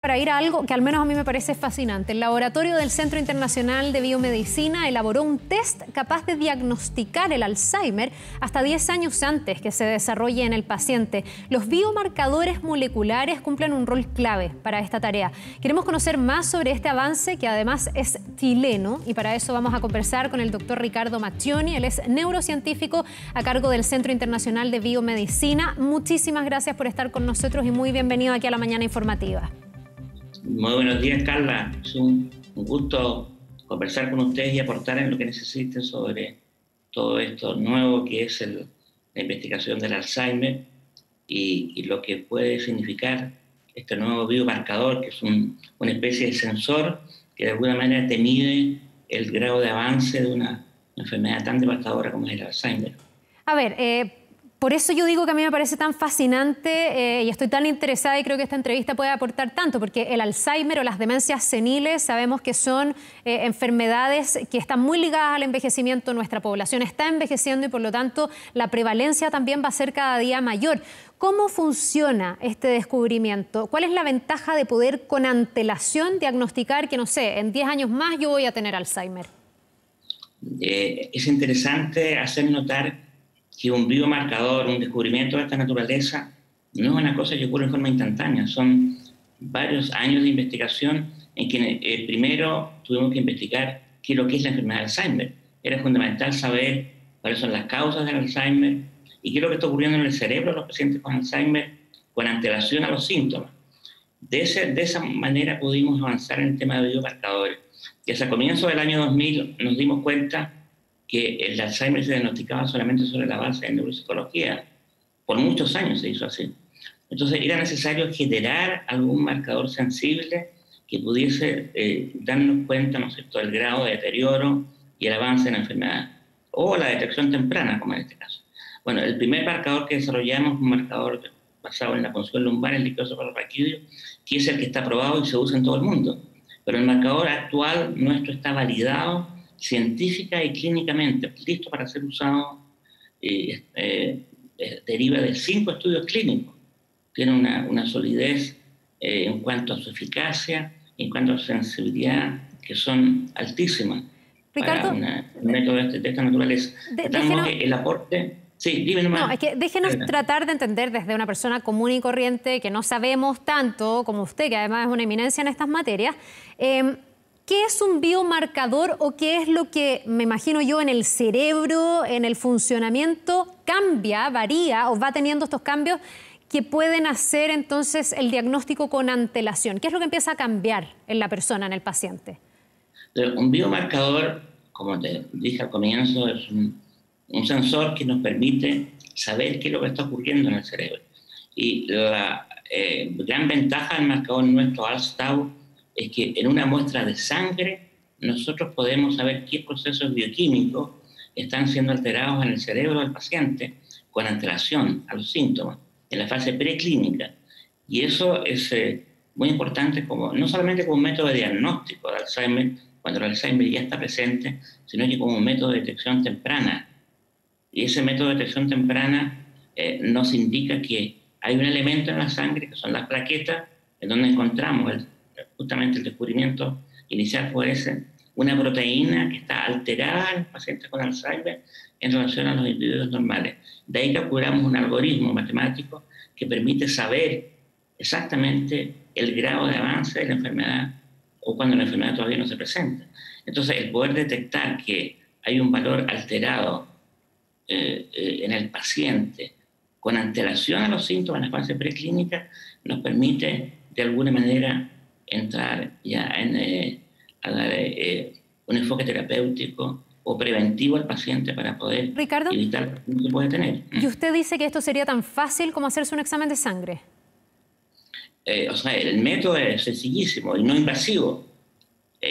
Para ir a algo que al menos a mí me parece fascinante. El laboratorio del Centro Internacional de Biomedicina elaboró un test capaz de diagnosticar el Alzheimer hasta 10 años antes que se desarrolle en el paciente. Los biomarcadores moleculares cumplen un rol clave para esta tarea. Queremos conocer más sobre este avance, que además es chileno, y para eso vamos a conversar con el doctor Ricardo Macchioni. Él es neurocientífico a cargo del Centro Internacional de Biomedicina. Muchísimas gracias por estar con nosotros y muy bienvenido aquí a La Mañana Informativa. Muy buenos días, Carla. Es un gusto conversar con ustedes y aportar en lo que necesiten sobre todo esto nuevo que es la investigación del Alzheimer y lo que puede significar este nuevo biomarcador, que es una especie de sensor que de alguna manera te mide el grado de avance de una enfermedad tan devastadora como es el Alzheimer. A ver, por eso yo digo que a mí me parece tan fascinante y estoy tan interesada, y creo que esta entrevista puede aportar tanto, porque el Alzheimer o las demencias seniles sabemos que son enfermedades que están muy ligadas al envejecimiento. Nuestra población está envejeciendo y por lo tanto la prevalencia también va a ser cada día mayor. ¿Cómo funciona este descubrimiento? ¿Cuál es la ventaja de poder con antelación diagnosticar que, no sé, en 10 años más yo voy a tener Alzheimer? Es interesante hacer notar que un biomarcador, un descubrimiento de esta naturaleza, no es una cosa que ocurre en forma instantánea. Son varios años de investigación en que primero tuvimos que investigar qué es lo que es la enfermedad de Alzheimer. Era fundamental saber cuáles son las causas del Alzheimer y qué es lo que está ocurriendo en el cerebro de los pacientes con Alzheimer con antelación a los síntomas. De esa manera pudimos avanzar en el tema de biomarcadores. Y hasta comienzos del año 2000 nos dimos cuenta que el Alzheimer se diagnosticaba solamente sobre la base de neuropsicología. Por muchos años se hizo así. Entonces era necesario generar algún marcador sensible que pudiese darnos cuenta, ¿no es cierto?, del grado de deterioro y el avance de la enfermedad, o la detección temprana, como en este caso. Bueno, el primer marcador que desarrollamos es un marcador basado en la punción lumbar, el líquido cefalorraquídeo, que es el que está aprobado y se usa en todo el mundo. Pero el marcador actual nuestro está validado científica y clínicamente, listo para ser usado, deriva de 5 estudios clínicos. Tiene una solidez en cuanto a su eficacia, en cuanto a su sensibilidad, que son altísimas. Ricardo, para un método de esta naturaleza. Déjenos, que el aporte... Sí, dime nomás. No, es que déjenos tratar de entender desde una persona común y corriente que no sabemos tanto como usted, que además es una eminencia en estas materias, ¿qué es un biomarcador o qué es lo que, me imagino yo, en el cerebro, en el funcionamiento, cambia, varía o va teniendo estos cambios que pueden hacer entonces el diagnóstico con antelación? ¿Qué es lo que empieza a cambiar en la persona, en el paciente? Un biomarcador, como te dije al comienzo, es un sensor que nos permite saber qué es lo que está ocurriendo en el cerebro. Y la gran ventaja del marcador nuestro, ALZ-Tau, es que en una muestra de sangre nosotros podemos saber qué procesos bioquímicos están siendo alterados en el cerebro del paciente con antelación a los síntomas, en la fase preclínica. Y eso es muy importante, no solamente como un método de diagnóstico de Alzheimer, cuando el Alzheimer ya está presente, sino que como un método de detección temprana. Y ese método de detección temprana nos indica que hay un elemento en la sangre, que son las plaquetas, en donde encontramos justamente el descubrimiento inicial fue ese, una proteína que está alterada en los pacientes con Alzheimer en relación a los individuos normales. De ahí calculamos un algoritmo matemático que permite saber exactamente el grado de avance de la enfermedad o cuando la enfermedad todavía no se presenta. Entonces, el poder detectar que hay un valor alterado en el paciente con antelación a los síntomas en la fase preclínica nos permite de alguna manera entrar ya a dar un enfoque terapéutico o preventivo al paciente para poder Ricardo, evitar lo que puede tener. ¿Y usted dice que esto sería tan fácil como hacerse un examen de sangre? O sea, el método es sencillísimo y no invasivo.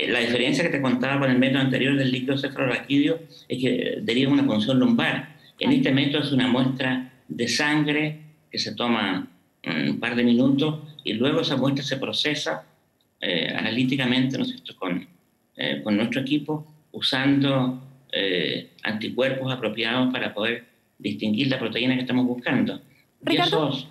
La diferencia que te contaba con el método anterior del líquido cefalorraquídeo es que deriva una punción lumbar. En este método es una muestra de sangre que se toma un par de minutos y luego esa muestra se procesa analíticamente, ¿no es cierto?, con nuestro equipo, usando anticuerpos apropiados para poder distinguir la proteína que estamos buscando. Ricardo, y eso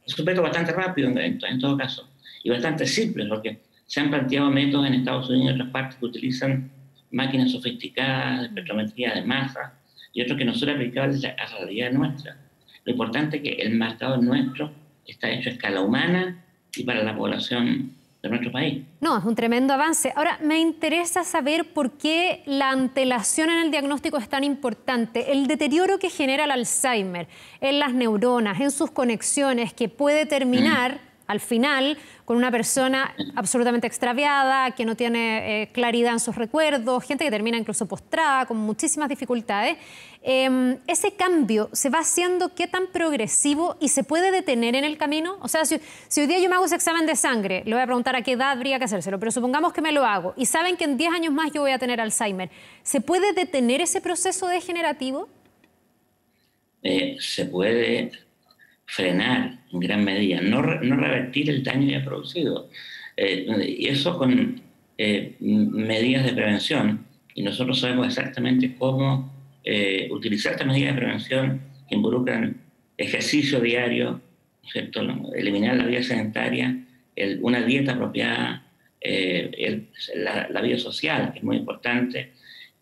es un método bastante rápido en todo caso. y bastante simples, porque se han planteado métodos en Estados Unidos y en otras partes que utilizan máquinas sofisticadas de espectrometría de masa y otros que no son aplicables a la realidad nuestra. Lo importante es que el marcador nuestro está hecho a escala humana y para la población de nuestro país. No, es un tremendo avance. Ahora, me interesa saber por qué la antelación en el diagnóstico es tan importante. El deterioro que genera el Alzheimer en las neuronas, en sus conexiones, que puede terminar al final con una persona absolutamente extraviada, que no tiene claridad en sus recuerdos, gente que termina incluso postrada, con muchísimas dificultades. ¿Ese cambio se va haciendo qué tan progresivo y se puede detener en el camino? O sea, si hoy día yo me hago ese examen de sangre, le voy a preguntar a qué edad habría que hacérselo, pero supongamos que me lo hago y saben que en 10 años más yo voy a tener Alzheimer, ¿se puede detener ese proceso degenerativo? Se puede frenar en gran medida, no revertir el daño ya producido. Y eso con medidas de prevención. Y nosotros sabemos exactamente cómo utilizar estas medidas de prevención que involucran ejercicio diario, ¿cierto? Eliminar la vida sedentaria, una dieta apropiada, la vida social, que es muy importante,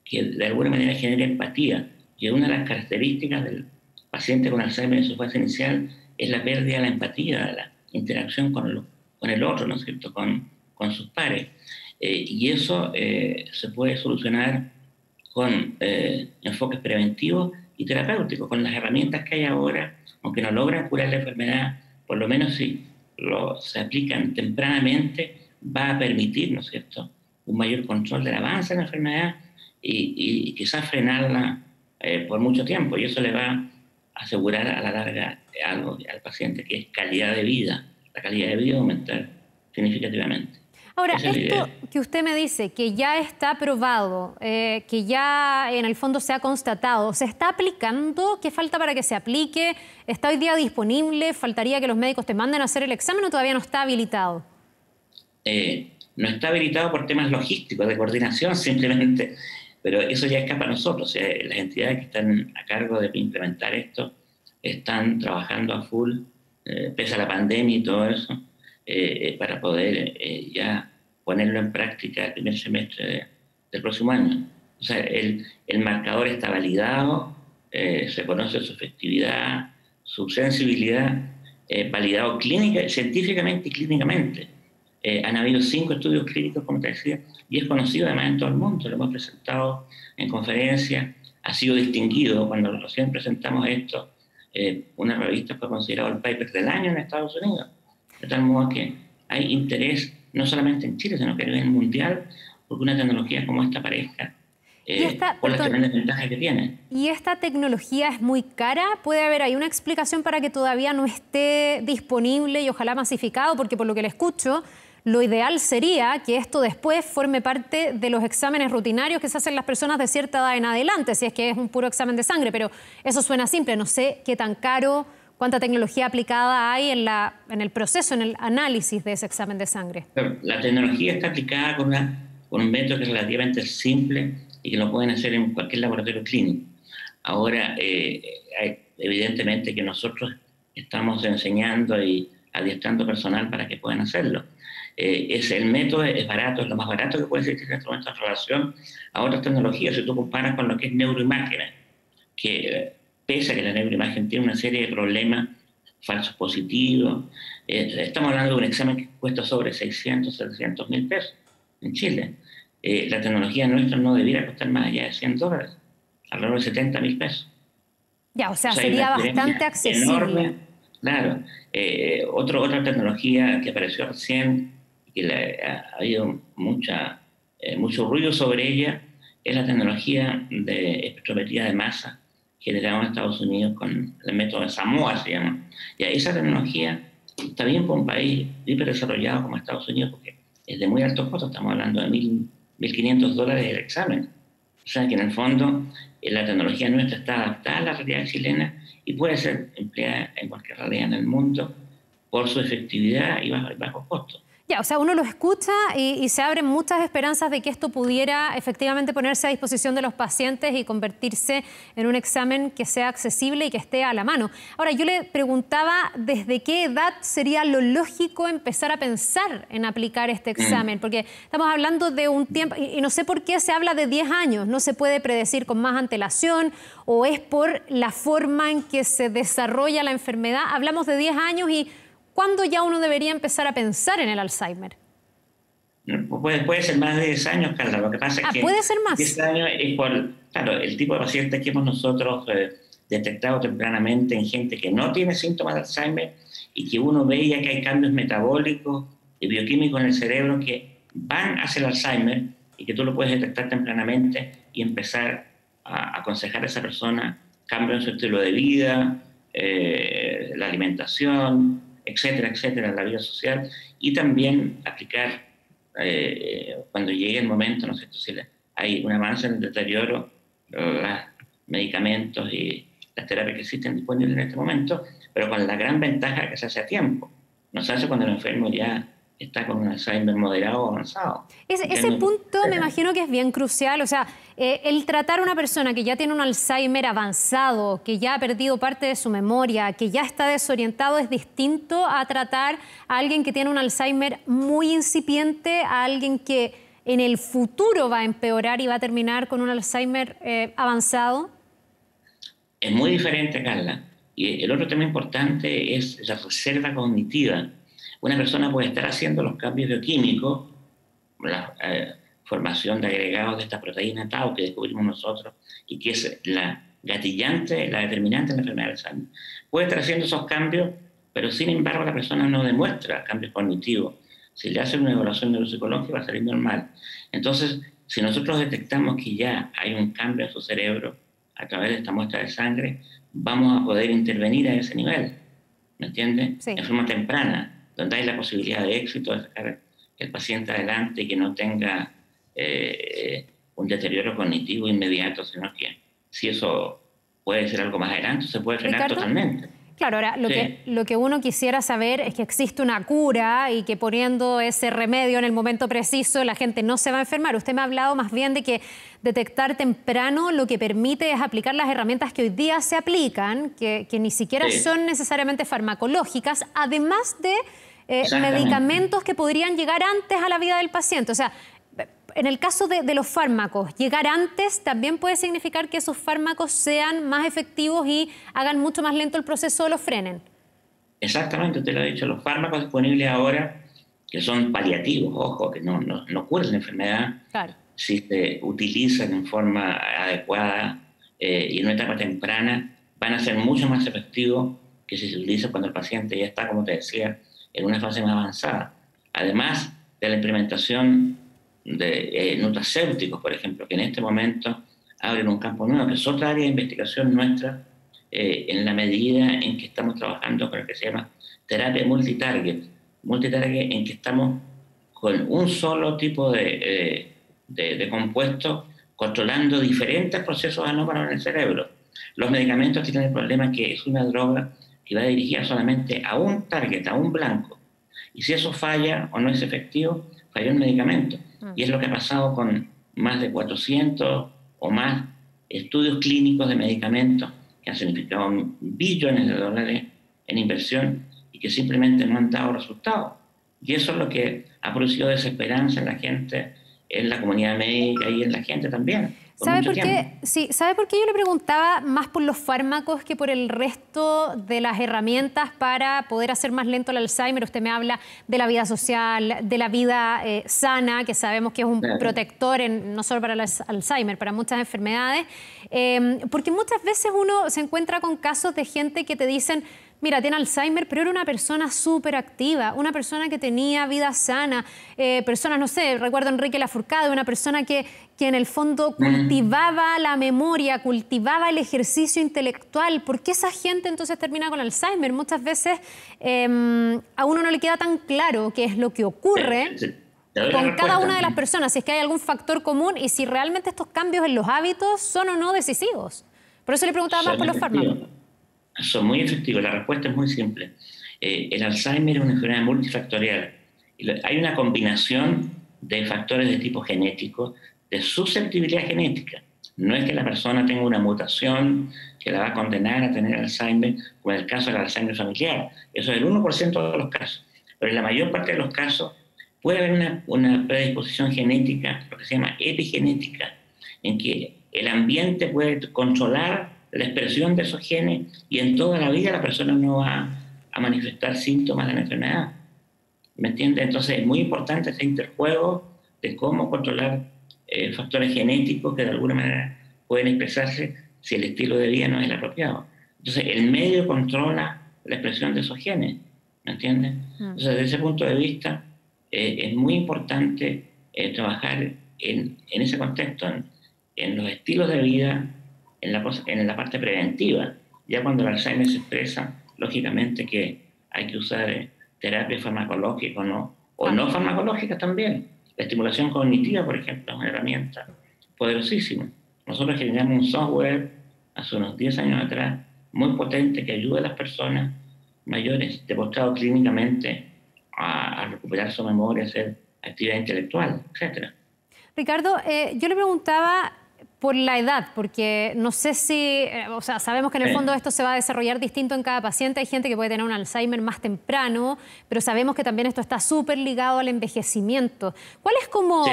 que de alguna manera genere empatía. Y una de las características del paciente con Alzheimer en su fase inicial es la pérdida de la empatía, de la interacción con el otro, ¿no es cierto?, con sus pares. Y eso se puede solucionar con enfoques preventivos y terapéuticos, con las herramientas que hay ahora, aunque no logran curar la enfermedad, por lo menos si se aplican tempranamente, va a permitir, ¿no es cierto?, un mayor control del avance de la enfermedad y quizás frenarla por mucho tiempo, y eso le va a asegurar a la larga algo al paciente, que es calidad de vida. La calidad de vida va a aumentar significativamente. Ahora, esto que usted me dice, que ya está probado, que ya en el fondo se ha constatado, ¿se está aplicando? ¿Qué falta para que se aplique? ¿Está hoy día disponible? ¿Faltaría que los médicos te manden a hacer el examen o todavía no está habilitado? No está habilitado por temas logísticos, de coordinación simplemente, pero eso ya escapa a nosotros. Las entidades que están a cargo de implementar esto están trabajando a full, pese a la pandemia y todo eso, para poder ya ponerlo en práctica el primer semestre del próximo año. O sea, el marcador está validado, se conoce su efectividad, su sensibilidad, validado científicamente y clínicamente. Han habido 5 estudios clínicos, como te decía, y es conocido además en todo el mundo. Lo hemos presentado en conferencias, ha sido distinguido. Cuando recién presentamos esto, una revista fue considerado el paper del año en Estados Unidos. De tal modo que hay interés no solamente en Chile, sino que a nivel mundial, porque una tecnología como esta aparezca, por las tremendas ventajas que tiene. ¿Y esta tecnología es muy cara? ¿Puede haber ahí una explicación para que todavía no esté disponible y ojalá masificado? Porque por lo que le escucho, lo ideal sería que esto después forme parte de los exámenes rutinarios que se hacen las personas de cierta edad en adelante, si es que es un puro examen de sangre, pero eso suena simple. No sé qué tan caro, cuánta tecnología aplicada hay en el proceso, en el análisis de ese examen de sangre. Pero la tecnología está aplicada con un método que es relativamente simple y que lo pueden hacer en cualquier laboratorio clínico. Ahora, evidentemente que nosotros estamos enseñando y adiestrando personal para que puedan hacerlo. El método es barato, es lo más barato que puede existir en este momento en relación a otras tecnologías. Si tú comparas con lo que es neuroimágenes, que pese a que la neuroimagen tiene una serie de problemas, falsos positivos, estamos hablando de un examen que cuesta sobre 600, 700 mil pesos en Chile. La tecnología nuestra no debiera costar más allá de $100, alrededor de 70 mil pesos. Ya, o sea sería bastante accesible. Enorme. Claro. Otra tecnología que apareció recién, que ha habido mucho ruido sobre ella, es la tecnología de espectrometría de masa generada en Estados Unidos con el método de Samoa, se llama. Y esa tecnología está bien para un país hiperdesarrollado como Estados Unidos, porque es de muy alto costo, estamos hablando de $1.500 el examen. O sea que en el fondo la tecnología nuestra está adaptada a la realidad chilena y puede ser empleada en cualquier realidad en el mundo por su efectividad y bajo costo. Ya, o sea, uno lo escucha y se abren muchas esperanzas de que esto pudiera efectivamente ponerse a disposición de los pacientes y convertirse en un examen que sea accesible y que esté a la mano. Ahora, yo le preguntaba desde qué edad sería lo lógico empezar a pensar en aplicar este examen, porque estamos hablando de un tiempo, y no sé por qué se habla de 10 años, no se puede predecir con más antelación o es por la forma en que se desarrolla la enfermedad. Hablamos de 10 años y ¿cuándo ya uno debería empezar a pensar en el Alzheimer? Puede ser más de 10 años, Carla. Lo que pasa es que puede ser más. 10 años es por, claro, el tipo de pacientes que hemos nosotros detectado tempranamente en gente que no tiene síntomas de Alzheimer y que uno veía que hay cambios metabólicos y bioquímicos en el cerebro que van hacia el Alzheimer y que tú lo puedes detectar tempranamente y empezar a aconsejar a esa persona cambios en su estilo de vida, la alimentación, etcétera, etcétera, en la vida social, y también aplicar, cuando llegue el momento, ¿no es cierto?, si hay un avance en el deterioro, los medicamentos y las terapias que existen disponibles en este momento, pero con la gran ventaja que se hace a tiempo. No se hace cuando el enfermo ya está con un Alzheimer moderado o avanzado. Ese punto me imagino que es bien crucial. O sea, el tratar a una persona que ya tiene un Alzheimer avanzado, que ya ha perdido parte de su memoria, que ya está desorientado, es distinto a tratar a alguien que tiene un Alzheimer muy incipiente, a alguien que en el futuro va a empeorar y va a terminar con un Alzheimer avanzado. Es muy diferente, Carla. Y el otro tema importante es la reserva cognitiva. Una persona puede estar haciendo los cambios bioquímicos, la formación de agregados de esta proteína tau que descubrimos nosotros y que es la gatillante, la determinante en la enfermedad de Alzheimer. Puede estar haciendo esos cambios, pero sin embargo la persona no demuestra cambios cognitivos. Si le hacen una evaluación neuropsicológica va a salir normal. Entonces, si nosotros detectamos que ya hay un cambio en su cerebro a través de esta muestra de sangre, vamos a poder intervenir a ese nivel, ¿me entiendes? Sí. En forma temprana, donde hay la posibilidad de éxito de sacar el paciente adelante y que no tenga un deterioro cognitivo inmediato, sino que si eso puede ser algo más adelante, se puede frenar, ¿Ricardo? Totalmente. Claro, ahora lo que uno quisiera saber es que existe una cura y que poniendo ese remedio en el momento preciso la gente no se va a enfermar. Usted me ha hablado más bien de que detectar temprano lo que permite es aplicar las herramientas que hoy día se aplican, que ni siquiera son necesariamente farmacológicas, además de medicamentos que podrían llegar antes a la vida del paciente. O sea, en el caso de los fármacos, llegar antes también puede significar que esos fármacos sean más efectivos y hagan mucho más lento el proceso o los frenen. Exactamente, usted lo ha dicho, los fármacos disponibles ahora, que son paliativos, ojo, que no curan la enfermedad, claro, si se utilizan en forma adecuada y en una etapa temprana, van a ser mucho más efectivos que si se utilizan cuando el paciente ya está, como te decía, en una fase más avanzada. Además de la implementación de nutracéuticos, por ejemplo, que en este momento abren un campo nuevo, que es otra área de investigación nuestra, en la medida en que estamos trabajando con lo que se llama terapia multitarget, en que estamos con un solo tipo de compuesto controlando diferentes procesos anómalos en el cerebro. Los medicamentos tienen el problema que es una droga que va dirigida solamente a un target, a un blanco. Y si eso falla o no es efectivo, falló el medicamento. Y es lo que ha pasado con más de 400 o más estudios clínicos de medicamentos que han significado billones de dólares en inversión y que simplemente no han dado resultados. Y eso es lo que ha producido desesperanza en la gente, en la comunidad médica y en la gente también. ¿Sabe por qué? Sí, ¿sabe por qué yo le preguntaba más por los fármacos que por el resto de las herramientas para poder hacer más lento el Alzheimer? Usted me habla de la vida social, de la vida sana, que sabemos que es un protector no solo para el Alzheimer, para muchas enfermedades. Porque muchas veces uno se encuentra con casos de gente que te dicen, mira, tiene Alzheimer, pero era una persona súper activa, una persona que tenía vida sana, personas, no sé, recuerdo a Enrique Lafourcade, una persona que en el fondo cultivaba la memoria, cultivaba el ejercicio intelectual. ¿Por qué esa gente entonces termina con Alzheimer? Muchas veces a uno no le queda tan claro qué es lo que ocurre con cada una de las personas, si es que hay algún factor común y si realmente estos cambios en los hábitos son o no decisivos. Por eso le preguntaba más por los fármacos. Son muy efectivos. La respuesta es muy simple. El Alzheimer es una enfermedad multifactorial Hay una combinación de factores de tipo genético, de susceptibilidad genética. No es que la persona tenga una mutación que la va a condenar a tener Alzheimer, como en el caso del Alzheimer familiar. Eso es el 1% de los casos. Pero en la mayor parte de los casos puede haber una predisposición genética, lo que se llama epigenética, en que el ambiente puede controlar la expresión de esos genes y en toda la vida la persona no va a manifestar síntomas de la enfermedad. ¿Me entiendes? Entonces es muy importante ese interjuego de cómo controlar factores genéticos que de alguna manera pueden expresarse si el estilo de vida no es el apropiado. Entonces el medio controla la expresión de esos genes, ¿me entiendes? Entonces desde ese punto de vista es muy importante trabajar en ese contexto, en los estilos de vida, en la parte preventiva. Ya cuando el Alzheimer se expresa, lógicamente que hay que usar terapia farmacológica o no farmacológica también. La estimulación cognitiva, por ejemplo, es una herramienta poderosísima. Nosotros generamos un software hace unos 10 años atrás muy potente que ayuda a las personas mayores demostrado clínicamente a recuperar su memoria, hacer actividad intelectual, etc. Ricardo, yo le preguntaba por la edad, porque no sé si, o sea, sabemos que en el fondo esto se va a desarrollar distinto en cada paciente. Hay gente que puede tener un Alzheimer más temprano, pero sabemos que también esto está súper ligado al envejecimiento. ¿Cuál es como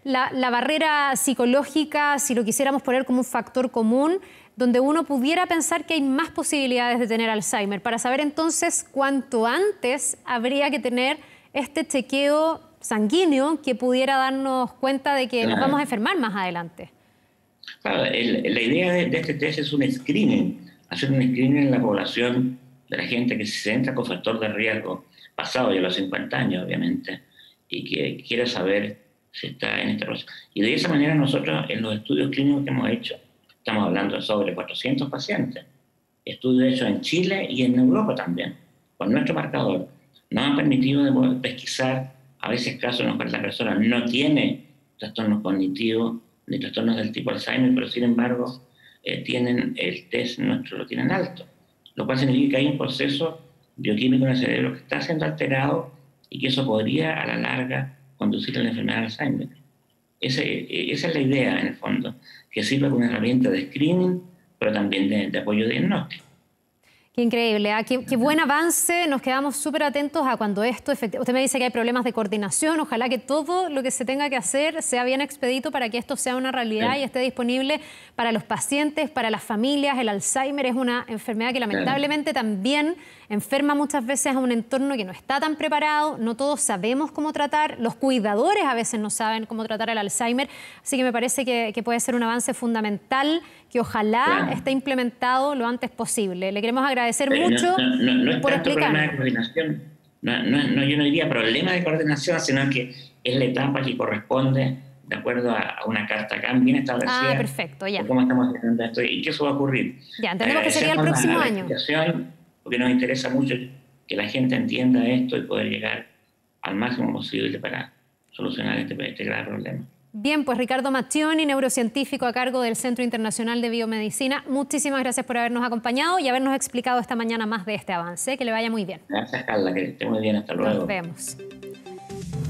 la barrera psicológica, si lo quisiéramos poner como un factor común, donde uno pudiera pensar que hay más posibilidades de tener Alzheimer, para saber entonces cuánto antes habría que tener este chequeo sanguíneo que pudiera darnos cuenta de que nos vamos a enfermar más adelante? Claro, la idea de este test es un screening, hacer un screening en la población de la gente que se entra con factor de riesgo, pasado ya los 50 años, obviamente, y que quiere saber si está en este proceso. Y de esa manera nosotros, en los estudios clínicos que hemos hecho, estamos hablando de sobre 400 pacientes, estudios hechos en Chile y en Europa también, con nuestro marcador, nos han permitido de poder pesquisar a veces casos en los cuales la persona no tiene trastornos cognitivos ni trastornos del tipo Alzheimer, pero sin embargo tienen el test nuestro lo tienen alto, lo cual significa que hay un proceso bioquímico en el cerebro que está siendo alterado y que eso podría a la larga conducir a la enfermedad de Alzheimer. Esa es la idea en el fondo, que sirva como una herramienta de screening, pero también de apoyo diagnóstico. Qué increíble, ¿eh? Qué buen avance. Nos quedamos súper atentos a cuando esto efectivamente... Usted me dice que hay problemas de coordinación. Ojalá que todo lo que se tenga que hacer sea bien expedito para que esto sea una realidad y esté disponible para los pacientes, para las familias. El Alzheimer es una enfermedad que lamentablemente también enferma muchas veces a un entorno que no está tan preparado. No todos sabemos cómo tratar. Los cuidadores a veces no saben cómo tratar el Alzheimer. Así que me parece que puede ser un avance fundamental que ojalá esté implementado lo antes posible. Le queremos agradecer mucho por explicarnos. Problema de coordinación. Yo no diría problema de coordinación, sino que es la etapa que corresponde de acuerdo a una carta CAM bien establecida. Ah, perfecto, ya. Cómo estamos haciendo esto y que eso va a ocurrir. Ya, entendemos que sería el próximo año. Porque nos interesa mucho que la gente entienda esto y poder llegar al máximo posible para solucionar este grave problema. Bien, pues Ricardo Macchioni, neurocientífico a cargo del Centro Internacional de Biomedicina, muchísimas gracias por habernos acompañado y habernos explicado esta mañana más de este avance. Que le vaya muy bien. Gracias, Carla, que esté muy bien. Hasta luego. Nos vemos.